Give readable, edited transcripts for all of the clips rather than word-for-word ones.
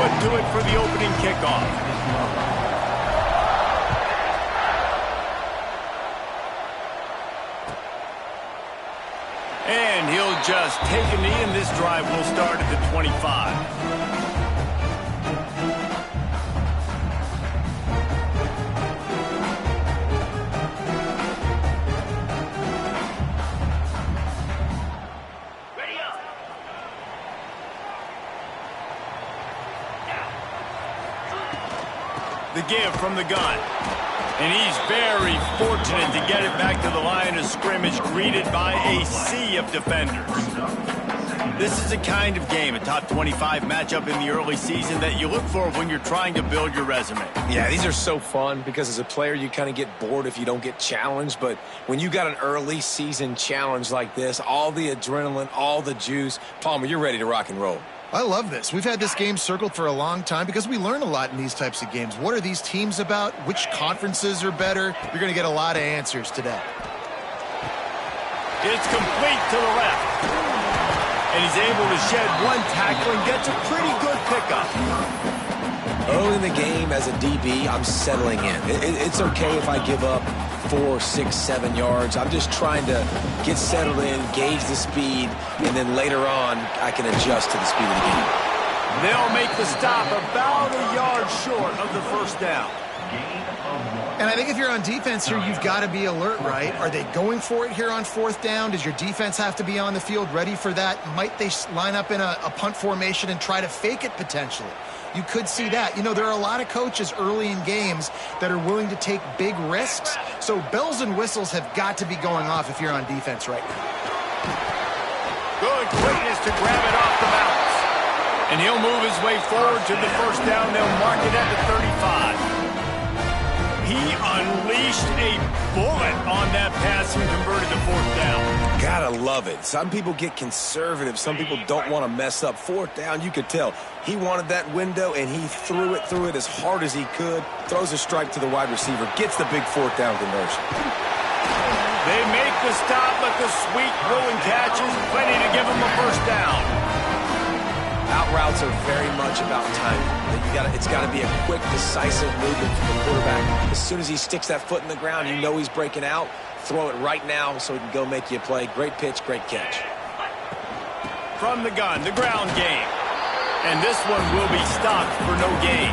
put to it for the opening kickoff. And he'll just take a knee, and this drive will start at the 25. The give from the gun. And he's very fortunate to get it back to the line of scrimmage, greeted by a sea of defenders. This is a kind of game, a top 25 matchup in the early season, that you look for when you're trying to build your resume. Yeah, these are so fun because as a player, you kind of get bored if you don't get challenged. But when you got an early season challenge like this, all the adrenaline, all the juice, Palmer, you're ready to rock and roll. I love this. We've had this game circled for a long time because we learn a lot in these types of games. What are these teams about? Which conferences are better? You're going to get a lot of answers today. It's complete to the left. And he's able to shed one tackle and gets a pretty good pickup. Early in the game as a DB, I'm settling in. It's okay if I give up 4, 6, 7 yards. I'm just trying to get settled in, gauge the speed, and then later on, I can adjust to the speed of the game. They'll make the stop about a yard short of the first down. And I think if you're on defense here, you've got to be alert, right? Are they going for it here on fourth down? Does your defense have to be on the field ready for that? Might they line up in a punt formation and try to fake it potentially? You could see that. You know, there are a lot of coaches early in games that are willing to take big risks. So bells and whistles have got to be going off if you're on defense right now. Good quickness to grab it off the bounce. And he'll move his way forward to the first down. They'll mark it at the 35. He unleashed a bullet on that pass and converted to fourth down. Gotta love it. Some people get conservative. Some people don't want to mess up. Fourth down, you could tell. He wanted that window, and he threw it as hard as he could. Throws a strike to the wide receiver. Gets the big fourth down conversion. They make the stop, but the sweet rolling catch is plenty to give him a first down. Out routes are very much about timing. It's got to be a quick, decisive movement from the quarterback. As soon as he sticks that foot in the ground, you know he's breaking out. Throw it right now so he can go make you a play. Great pitch, great catch. From the gun, the ground game. And this one will be stopped for no gain.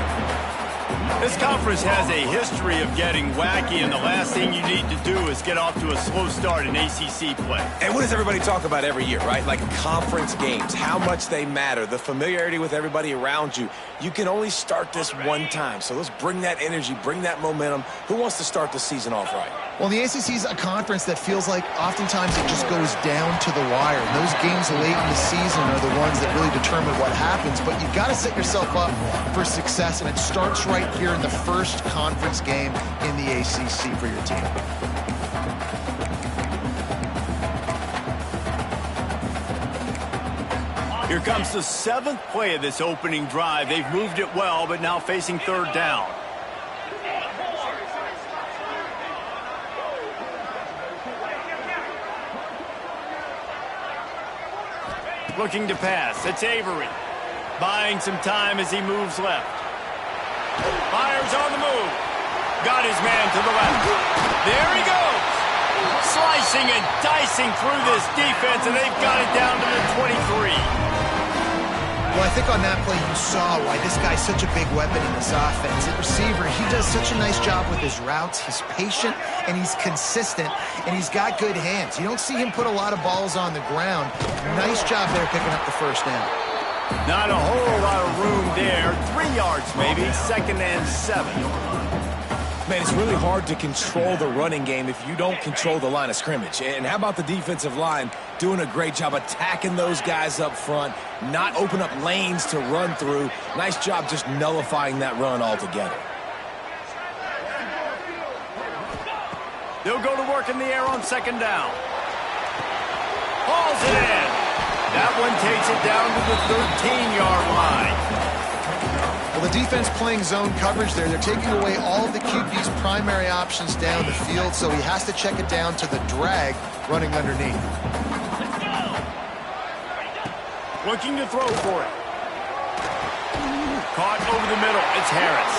This conference has a history of getting wacky, and the last thing you need to do is get off to a slow start in ACC play. And what does everybody talk about every year, right? Like conference games, how much they matter, the familiarity with everybody around you. You can only start this one time, so let's bring that energy, bring that momentum. Who wants to start the season off right? Well, the ACC is a conference that feels like oftentimes it just goes down to the wire. And those games late in the season are the ones that really determine what happens. But you've got to set yourself up for success, and it starts right here in the first conference game in the ACC for your team. Here comes the seventh play of this opening drive. They've moved it well, but now facing third down. Looking to pass. It's Avery. Buying some time as he moves left. Fires on the move. Got his man to the left. There he goes. Slicing and dicing through this defense, and they've got it down to the 23. Well, I think on that play you saw why this guy's such a big weapon in this offense. At receiver, he does such a nice job with his routes. He's patient, and he's consistent, and he's got good hands. You don't see him put a lot of balls on the ground. Nice job there picking up the first down. Not a whole lot of room there. 3 yards maybe, 2nd and 7. Man, it's really hard to control the running game if you don't control the line of scrimmage. And how about the defensive line doing a great job attacking those guys up front, not open up lanes to run through. Nice job just nullifying that run altogether. They'll go to work in the air on 2nd down. Hauls it in. That one takes it down to the 13-yard line. Well, the defense playing zone coverage there. They're taking away all of the QB's primary options down the field, so he has to check it down to the drag running underneath. Looking to throw for it. Caught over the middle. It's Harris.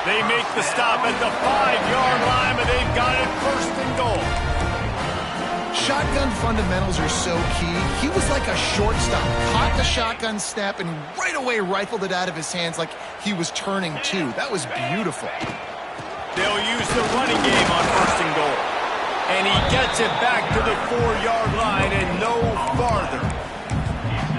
They make the stop at the 5-yard line, but they've got it first and goal. Shotgun fundamentals are so key. He was like a shortstop. Caught the shotgun snap and right away rifled it out of his hands like he was turning two. That was beautiful. They'll use the running game on first and goal. And he gets it back to the 4-yard line and no farther.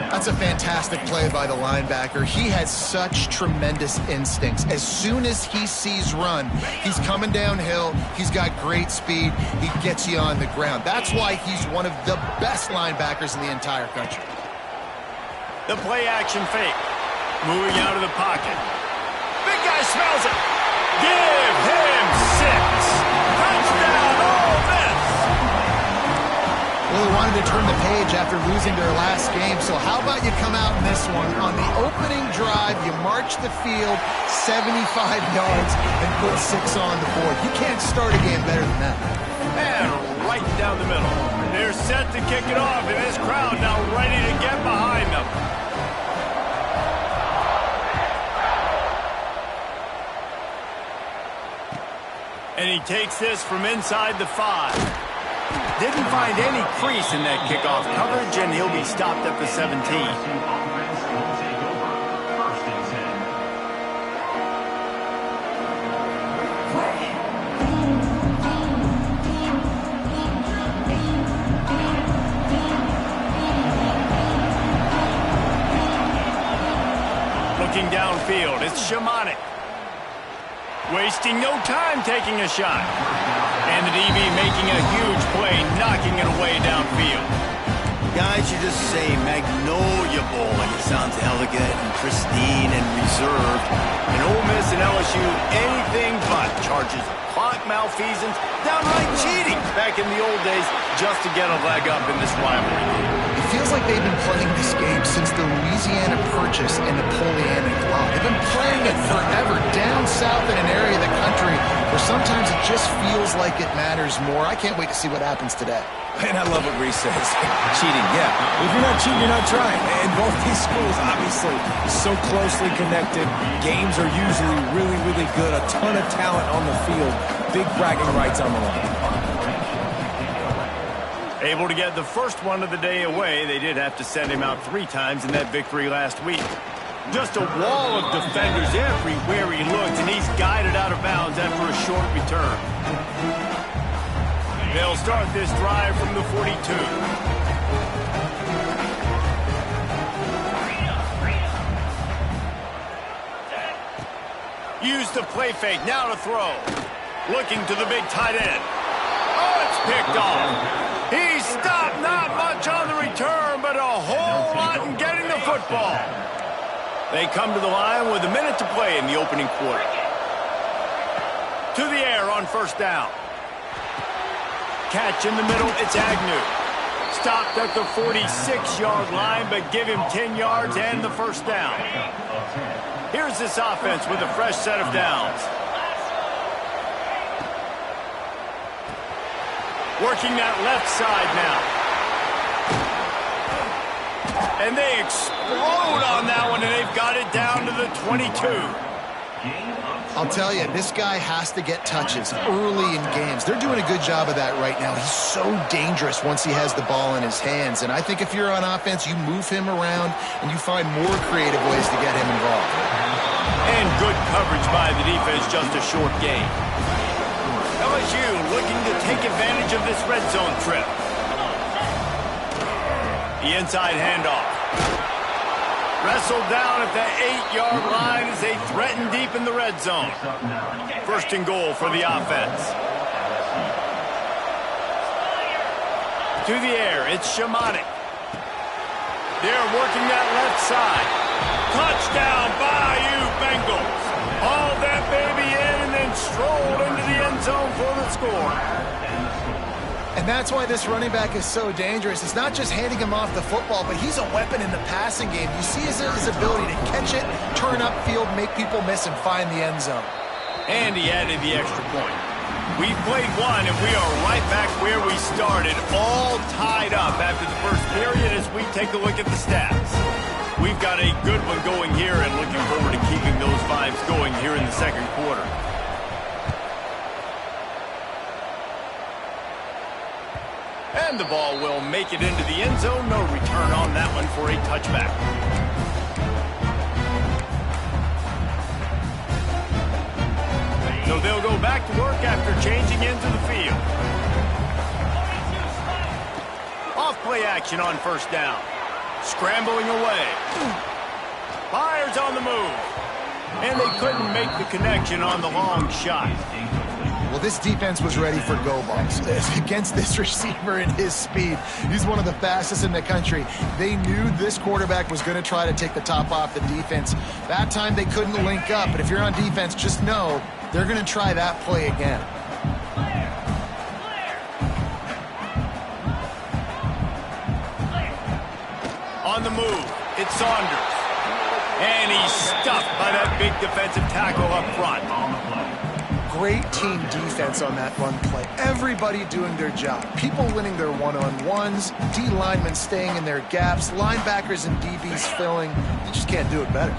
That's a fantastic play by the linebacker. He has such tremendous instincts. As soon as he sees run, he's coming downhill. He's got great speed. He gets you on the ground. That's why he's one of the best linebackers in the entire country. The play action fake. Moving out of the pocket. Big guy smells it. Give him 6. Touchdown, Ole Miss. Well, they wanted to turn the page after losing their last game, so how about you come out in this one? On the opening drive, you march the field 75 yards and put 6 on the board. You can't start a game better than that. And right down the middle. They're set to kick it off, and this crowd now ready to get behind them. And he takes this from inside the 5. Didn't find any crease in that kickoff coverage, and he'll be stopped at the 17. Looking downfield, it's Shimonic. Wasting no time taking a shot. And the DB making a huge play, knocking it away downfield. Guys, you just say Magnolia Bowl like it sounds elegant and pristine and reserved. And Ole Miss and LSU, anything but. Charges of clock malfeasance, downright cheating back in the old days just to get a leg up in this rivalry. It feels like they've been playing this game since the Louisiana Purchase and Napoleonic Law. They've been playing it forever down south in an area of the country where sometimes it just feels like it matters more. I can't wait to see what happens today. And I love what Reese says. Cheating, yeah. If you're not cheating, you're not trying. And both these schools, obviously, so closely connected. Games are usually really, really good. A ton of talent on the field. Big bragging rights on the line. Able to get the first one of the day away. They did have to send him out 3 times in that victory last week. Just a wall of defenders everywhere he looks, and he's guided out of bounds after a short return. They'll start this drive from the 42. Use the play fake, now to throw. Looking to the big tight end. Oh, it's picked off. He stopped, not much on the return, but a whole lot in getting the football. They come to the line with a minute to play in the opening quarter. To the air on first down. Catch in the middle, it's Agnew. Stopped at the 46-yard line, but give him 10 yards and the first down. Here's this offense with a fresh set of downs. Working that left side now. And they explode on that one, and they've got it down to the 22. I'll tell you, this guy has to get touches early in games. They're doing a good job of that right now. He's so dangerous once he has the ball in his hands. And I think if you're on offense, you move him around and you find more creative ways to get him involved. And good coverage by the defense, just a short gain. LSU looking to take advantage of this red zone trip. The inside handoff. Wrestled down at the 8-yard line as they threaten deep in the red zone. First and goal for the offense. To the air, it's Shimonic. They're working that left side. Touchdown, Bayou Bengals. Hauled that baby in and then strolled into the end zone for the score. And that's why this running back is so dangerous. It's not just handing him off the football, but he's a weapon in the passing game. You see his ability to catch it, turn upfield, make people miss, and find the end zone. And he added the extra point. We've played one, and we are right back where we started, all tied up after the first period as we take a look at the stats. We've got a good one going here and looking forward to keeping keeping those vibes going here in the second quarter. And the ball will make it into the end zone. No return on that one for a touchback. So they'll go back to work after changing into the field. Off play action on first down. Scrambling away. Fires on the move. And they couldn't make the connection on the long shot. Well, this defense was ready for go balls. Against this receiver and his speed, he's one of the fastest in the country. They knew this quarterback was going to try to take the top off the defense. That time they couldn't link up, but if you're on defense, just know they're going to try that play again. On the move, it's Saunders. And he's stuffed by that big defensive tackle up front. Great team defense on that run play. Everybody doing their job. People winning their one-on-ones, D linemen staying in their gaps, linebackers and DBs filling. You just can't do it better.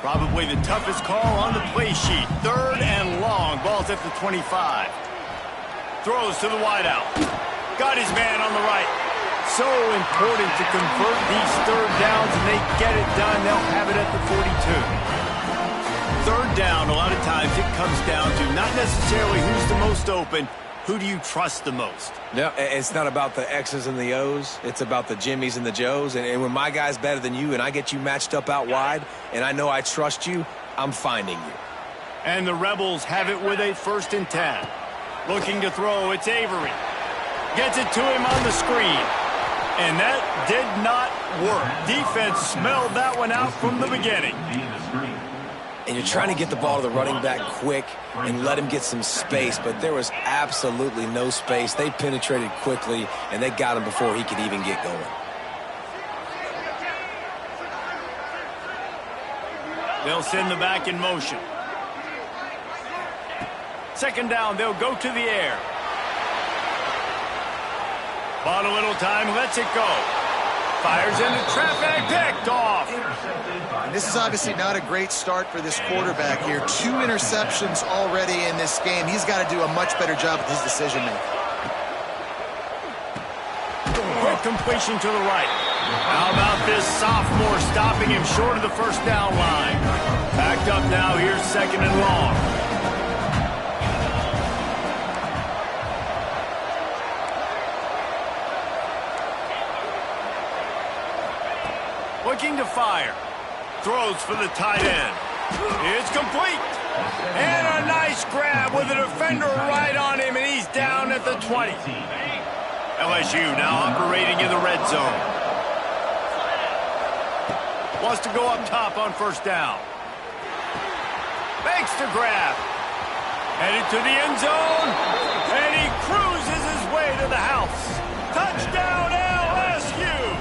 Probably the toughest call on the play sheet. 3rd and long. Ball's at the 25. Throws to the wideout. Got his man on the right. So important to convert these 3rd downs, and they get it done. They'll have it at the 42. 3rd down, a lot of times it comes down to not necessarily who's the most open, who do you trust the most? No, it's not about the X's and the O's. It's about the Jimmies and the Joes. And when my guy's better than you and I get you matched up out wide and I know I trust you, I'm finding you. And the Rebels have it with a 1st and 10. Looking to throw, it's Avery. Gets it to him on the screen. And that did not work. Defense smelled that one out from the beginning. And you're trying to get the ball to the running back quick and let him get some space, but there was absolutely no space. They penetrated quickly, and they got him before he could even get going. They'll send the back in motion. 2nd down, they'll go to the air. Bought a little time, lets it go. Fires into traffic, picked off. This is obviously not a great start for this quarterback here. 2 interceptions already in this game. He's got to do a much better job with his decision-making. Quick completion to the right. How about this sophomore stopping him short of the 1st down line? Backed up now, here's 2nd and long. Looking to fire. Throws for the tight end. It's complete. And a nice grab with a defender right on him, and he's down at the 20. LSU now operating in the red zone. Wants to go up top on 1st down. Makes the grab. Headed to the end zone. And he cruises his way to the house. Touchdown, LSU.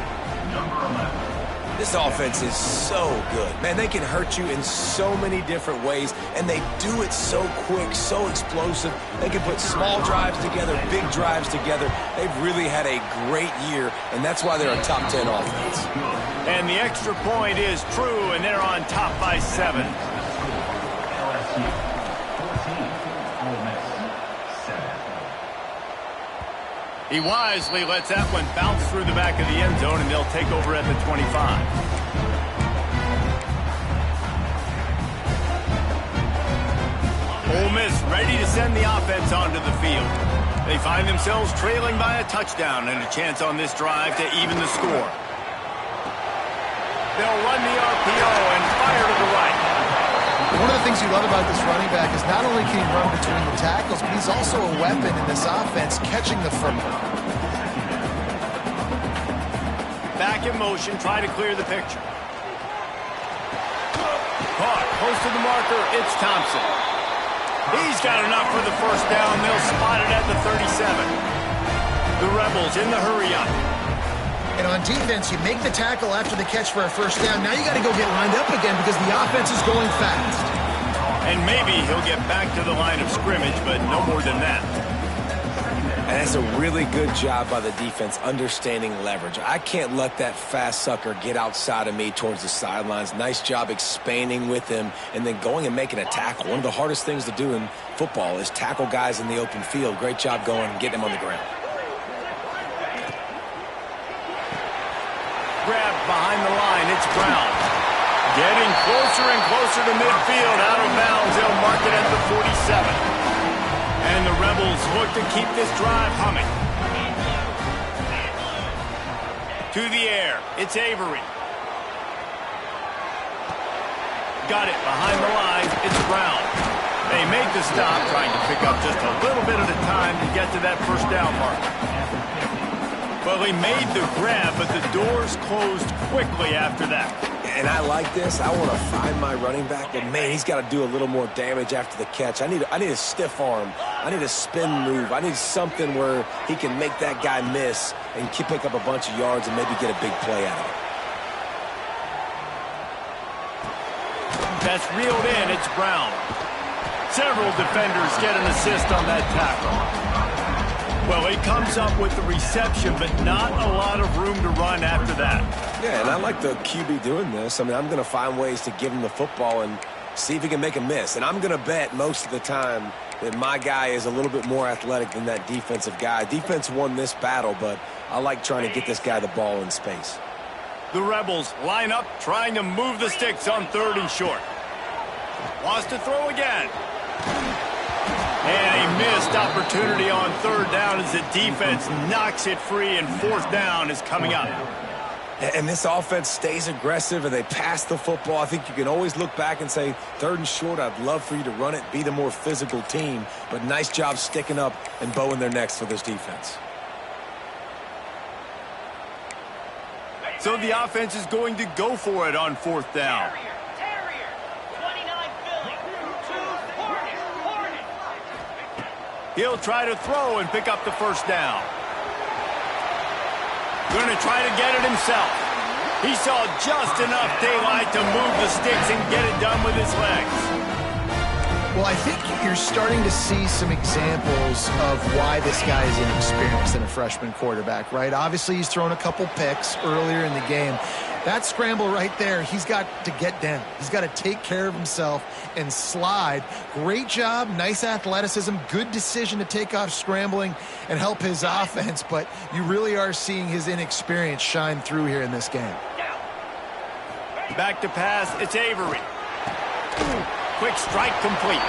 This offense is so good. Man, they can hurt you in so many different ways, and they do it so quick, so explosive. They can put small drives together, big drives together. They've really had a great year, and that's why they're a top 10 offense. And the extra point is true, and they're on top by 7. He wisely lets that one bounce through the back of the end zone, and they'll take over at the 25. Ole Miss ready to send the offense onto the field. They find themselves trailing by a touchdown and a chance on this drive to even the score. They'll run the RPO and fire to the right. One of the things you love about this running back is not only can he run between the tackles, but he's also a weapon in this offense, catching the football. Back in motion, try to clear the picture. Caught, close to the marker, it's Thompson. He's got enough for the 1st down. They'll spot it at the 37. The Rebels in the hurry-up. And on defense, you make the tackle after the catch for a 1st down. Now you got to go get lined up again because the offense is going fast. And maybe he'll get back to the line of scrimmage, but no more than that. And that's a really good job by the defense understanding leverage. I can't let that fast sucker get outside of me towards the sidelines. Nice job expanding with him and then going and making a tackle. One of the hardest things to do in football is tackle guys in the open field. Great job going and getting him on the ground. Grab behind the line. It's Brown. Getting closer and closer to midfield. Out of bounds. They'll mark it at the 47. And the Rebels look to keep this drive humming. To the air. It's Avery. Got it behind the line. It's Brown. They make the stop, trying to pick up just a little bit at a time to get to that first down mark. Well, he made the grab, but the doors closed quickly after that. And I like this. I want to find my running back, but man, he's got to do a little more damage after the catch. I need a stiff arm. I need a spin move. I need something where he can make that guy miss and pick up a bunch of yards and maybe get a big play out of it. That's reeled in. It's Brown. Several defenders get an assist on that tackle. Well, he comes up with the reception, but not a lot of room to run after that. Yeah, and I like the QB doing this. I mean, I'm going to find ways to give him the football and see if he can make a miss. And I'm going to bet most of the time that my guy is a little bit more athletic than that defensive guy. Defense won this battle, but I like trying to get this guy the ball in space. The Rebels line up, trying to move the sticks on 3rd and short. Wants to throw again. And a missed opportunity on 3rd down as the defense knocks it free, and 4th down is coming up. And this offense stays aggressive and they pass the football. I think you can always look back and say, 3rd and short, I'd love for you to run it, be the more physical team. But nice job sticking up and bowing their necks for this defense. So the offense is going to go for it on 4th down. He'll try to throw and pick up the 1st down. Going to try to get it himself. He saw just enough daylight to move the sticks and get it done with his legs. Well, I think you're starting to see some examples of why this guy is inexperienced in a freshman quarterback, right? Obviously, he's thrown a couple picks earlier in the game. That scramble right there, he's got to get down. He's got to take care of himself and slide. Great job, nice athleticism, good decision to take off scrambling and help his offense, but you really are seeing his inexperience shine through here in this game. Back to pass, it's Avery. Quick strike complete.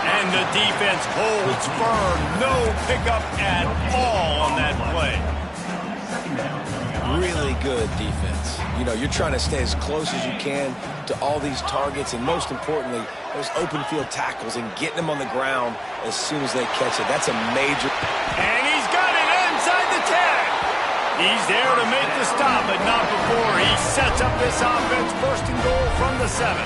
And the defense holds firm. No pickup at all on that play. Really good defense. You know, you're trying to stay as close as you can to all these targets, and most importantly, those open field tackles and getting them on the ground as soon as they catch it. That's a major... And he's got it inside the 10. He's there to make the stop, but not before he sets up this offense 1st and goal from the 7.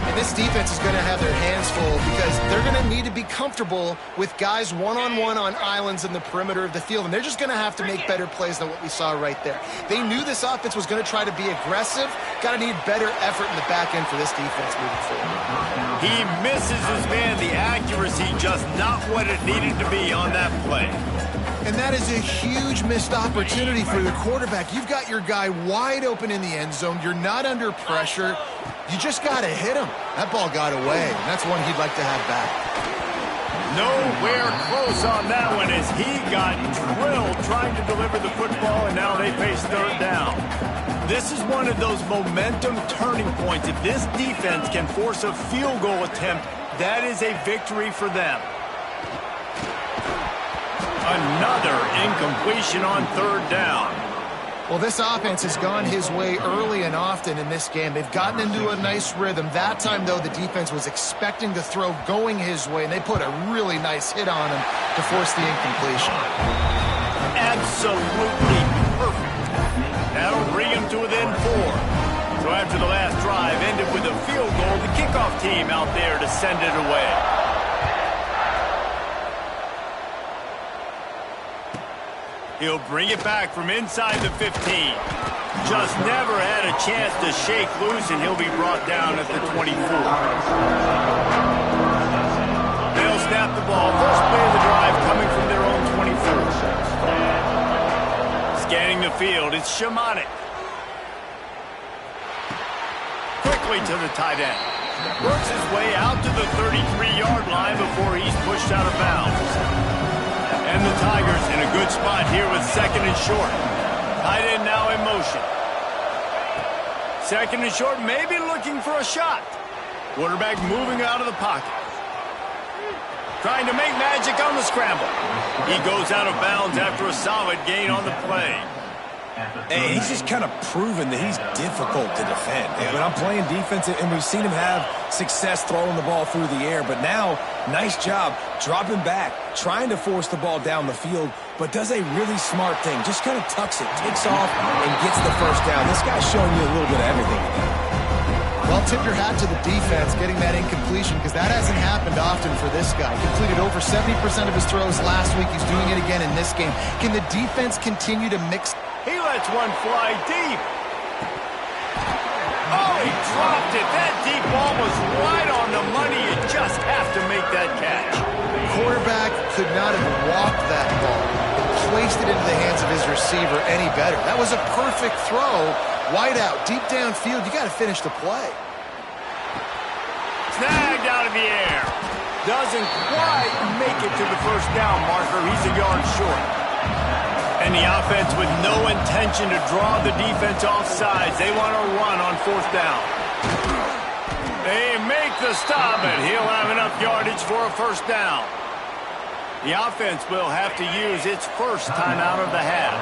And this defense is going to have their hands full because they're going to need to be comfortable with guys one-on-one on islands in the perimeter of the field. And they're just going to have to make better plays than what we saw right there. They knew this offense was going to try to be aggressive. Got to need better effort in the back end for this defense moving forward. He misses his man. The accuracy just not what it needed to be on that play. And that is a huge missed opportunity for the quarterback. You've got your guy wide open in the end zone. You're not under pressure. You just got to hit him. That ball got away, and that's one he'd like to have back. Nowhere close on that one as he got drilled trying to deliver the football, and now they face 3rd down. This is one of those momentum turning points. If this defense can force a field goal attempt, that is a victory for them. Another incompletion on 3rd down. Well, this offense has gone his way early and often in this game. They've gotten into a nice rhythm. That time, though, the defense was expecting the throw going his way, and they put a really nice hit on him to force the incompletion. Absolutely perfect. That'll bring him to within 4. So after the last drive ended with a field goal, the kickoff team out there to send it away. He'll bring it back from inside the 15. Just never had a chance to shake loose, and he'll be brought down at the 24. They'll snap the ball. First play of the drive coming from through. Scanning the field, it's Shamanic. Quickly to the tight end. Works his way out to the 33-yard line before he's pushed out of bounds. And the Tigers in a good spot here with second and short. Tight end now in motion. Second and short, maybe looking for a shot. Quarterback moving out of the pocket. Trying to make magic on the scramble. He goes out of bounds after a solid gain on the play. And he's just kind of proven that he's difficult to defend. When I'm playing defense, and we've seen him have success throwing the ball through the air, but now, nice job dropping back, trying to force the ball down the field, but does a really smart thing. Just kind of tucks it, takes off, and gets the first down. This guy's showing you a little bit of everything today. Well, tip your hat to the defense getting that incompletion, because that hasn't happened often for this guy. Completed over 70% of his throws last week. He's doing it again in this game. Can the defense continue to mix? He lets one fly deep. Oh, he dropped it. That deep ball was right on the money. You just have to make that catch. Quarterback could not have walked that ball and placed it into the hands of his receiver any better. That was a perfect throw. Wide out, deep downfield. You got to finish the play. Snagged out of the air. Doesn't quite make it to the first down marker. He's a yard short. And the offense with no intention to draw the defense off sides. They want to run on fourth down. They make the stop, and he'll have enough yardage for a first down. The offense will have to use its first timeout of the half.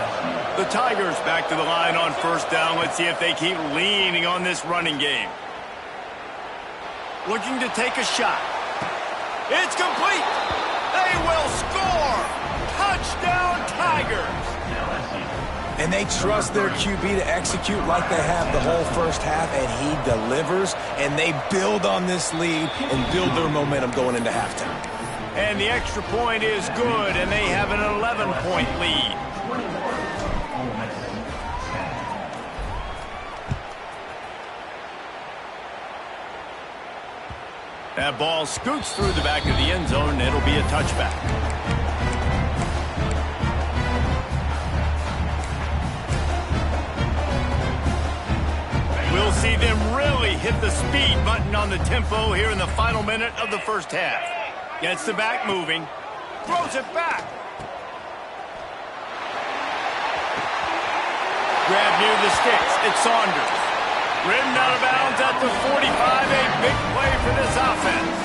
The Tigers back to the line on first down. Let's see if they keep leaning on this running game. Looking to take a shot. It's complete. They will score. Touchdown, Tigers. And they trust their QB to execute like they have the whole first half, and he delivers, and they build on this lead and build their momentum going into halftime. And the extra point is good, and they have an 11-point lead. That ball scoots through the back of the end zone, and it'll be a touchback. We'll see them really hit the speed button on the tempo here in the final minute of the first half. Gets the back moving. Throws it back. Grab near the sticks. It's Saunders. Ridden out of bounds at the 45. A big play for this offense.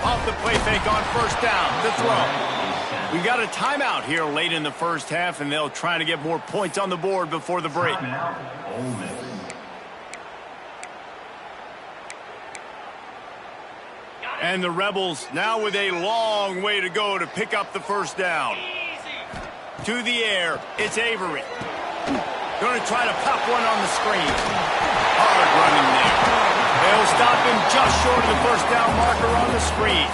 Off the play fake on first down. The throw. We got a timeout here late in the first half, and they'll try to get more points on the board before the break. And the Rebels now with a long way to go to pick up the first down. To the air, it's Avery. Going to try to pop one on the screen. Hard running there. They'll stop him just short of the first down marker on the screen.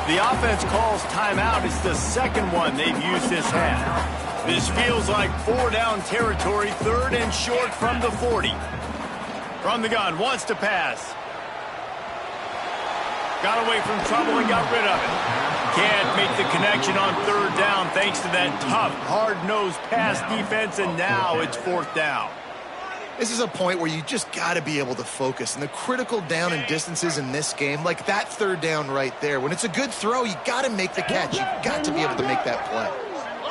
The offense calls timeout. It's the second one they've used this half. This feels like 4-down territory, third and short from the 40. From the gun, wants to pass. Got away from trouble and got rid of it. Can't make the connection on third down thanks to that tough, hard-nosed pass defense, and now it's fourth down. This is a point where you just got to be able to focus. And the critical down and distances in this game, like that third down right there, when it's a good throw, you got to make the catch. You got to be able to make that play.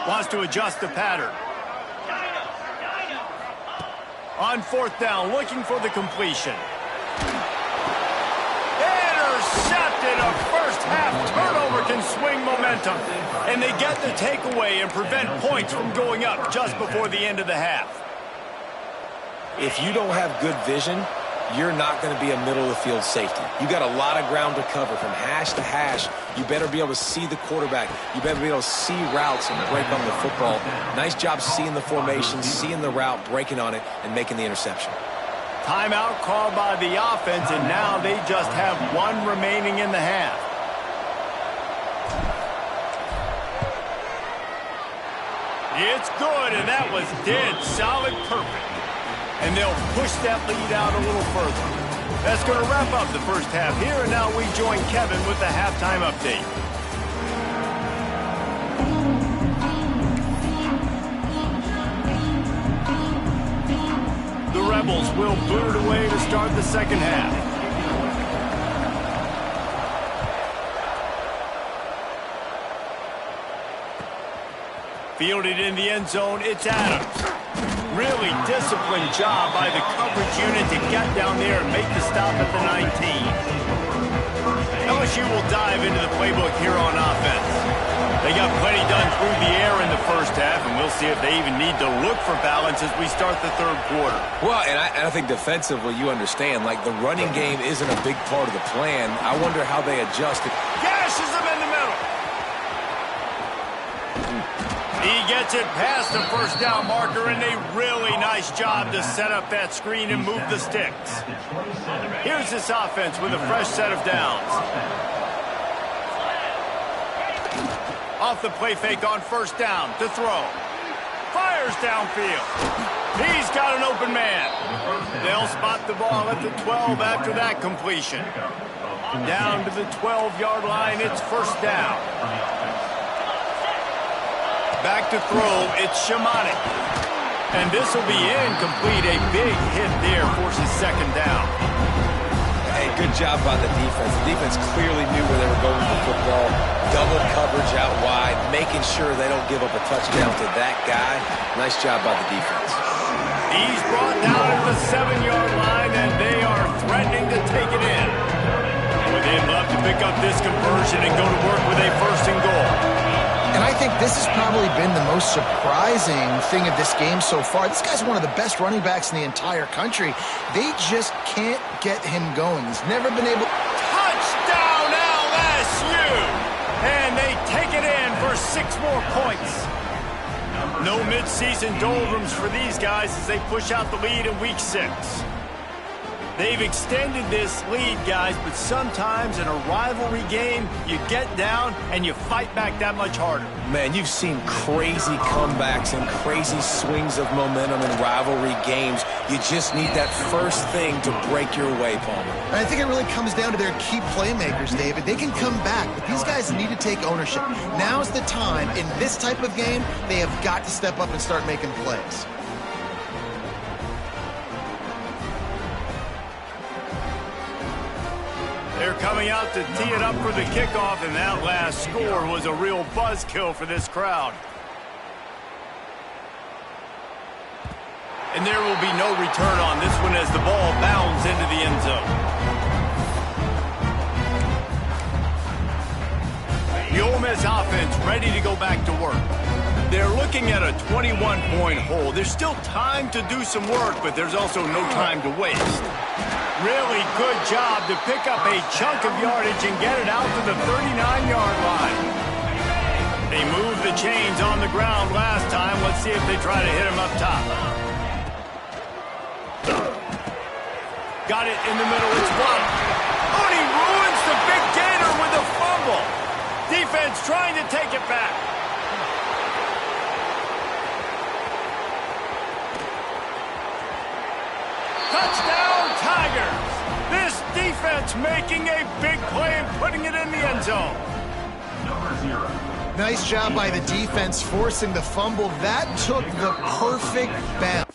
Wants to adjust the pattern. On fourth down, looking for the completion. Intercepted. A first half turnover can swing momentum. And they get the takeaway and prevent points from going up just before the end of the half. If you don't have good vision, you're not going to be a middle-of-the-field safety. You got a lot of ground to cover from hash to hash. You better be able to see the quarterback. You better be able to see routes and break on the football. Nice job seeing the formation, seeing the route, breaking on it, and making the interception. Timeout called by the offense, and now they just have one remaining in the half. It's good, and that was dead solid perfect. And they'll push that lead out a little further. That's going to wrap up the first half here, and now we join Kevin with the halftime update. The Rebels will boot it away to start the second half. Fielded in the end zone, it's Adams. Really disciplined job by the coverage unit to get down there and make the stop at the 19. LSU will dive into the playbook here on offense. They got plenty done through the air in the first half, and we'll see if they even need to look for balance as we start the third quarter. Well, and I think defensively, you understand, like the running game isn't a big part of the plan. I wonder how they adjust it. Gashes them in the middle. He gets it past the first down marker, and a really nice job to set up that screen and move the sticks. Here's this offense with a fresh set of downs. Off the play fake on first down to throw. Fires downfield. He's got an open man. They'll spot the ball at the 12 after that completion. Down to the 12-yard line, it's first down. Back to throw, it's Shimonic. And this will be incomplete. A big hit there forces second down. Hey, good job by the defense. The defense clearly knew where they were going with the football. Double coverage out wide, making sure they don't give up a touchdown to that guy. Nice job by the defense. He's brought down at the 7-yard line, and they are threatening to take it in. Well, they'd love to pick up this conversion and go to work with a first and goal. And I think this has probably been the most surprising thing of this game so far. This guy's one of the best running backs in the entire country. They just can't get him going. He's never been able... Touchdown LSU! And they take it in for 6 more points. No midseason doldrums for these guys as they push out the lead in week 6. They've extended this lead, guys, but sometimes in a rivalry game, you get down and you fight back that much harder. Man, you've seen crazy comebacks and crazy swings of momentum in rivalry games. You just need that first thing to break your way, Palmer. And I think it really comes down to their key playmakers, David. They can come back, but these guys need to take ownership. Now's the time. In this type of game, they have got to step up and start making plays. They're coming out to tee it up for the kickoff, and that last score was a real buzzkill for this crowd. And there will be no return on this one as the ball bounds into the end zone. The Ole Miss offense ready to go back to work. They're looking at a 21-point hole. There's still time to do some work, but there's also no time to waste. Really good job to pick up a chunk of yardage and get it out to the 39-yard line. They moved the chains on the ground last time. Let's see if they try to hit him up top. Got it in the middle. It's blocked. Oh, and he ruins the big gainer with a fumble. Defense trying to take it back. Touchdown, Tigers! This defense making a big play and putting it in the end zone. Nice job by the defense forcing the fumble. That took the perfect bounce.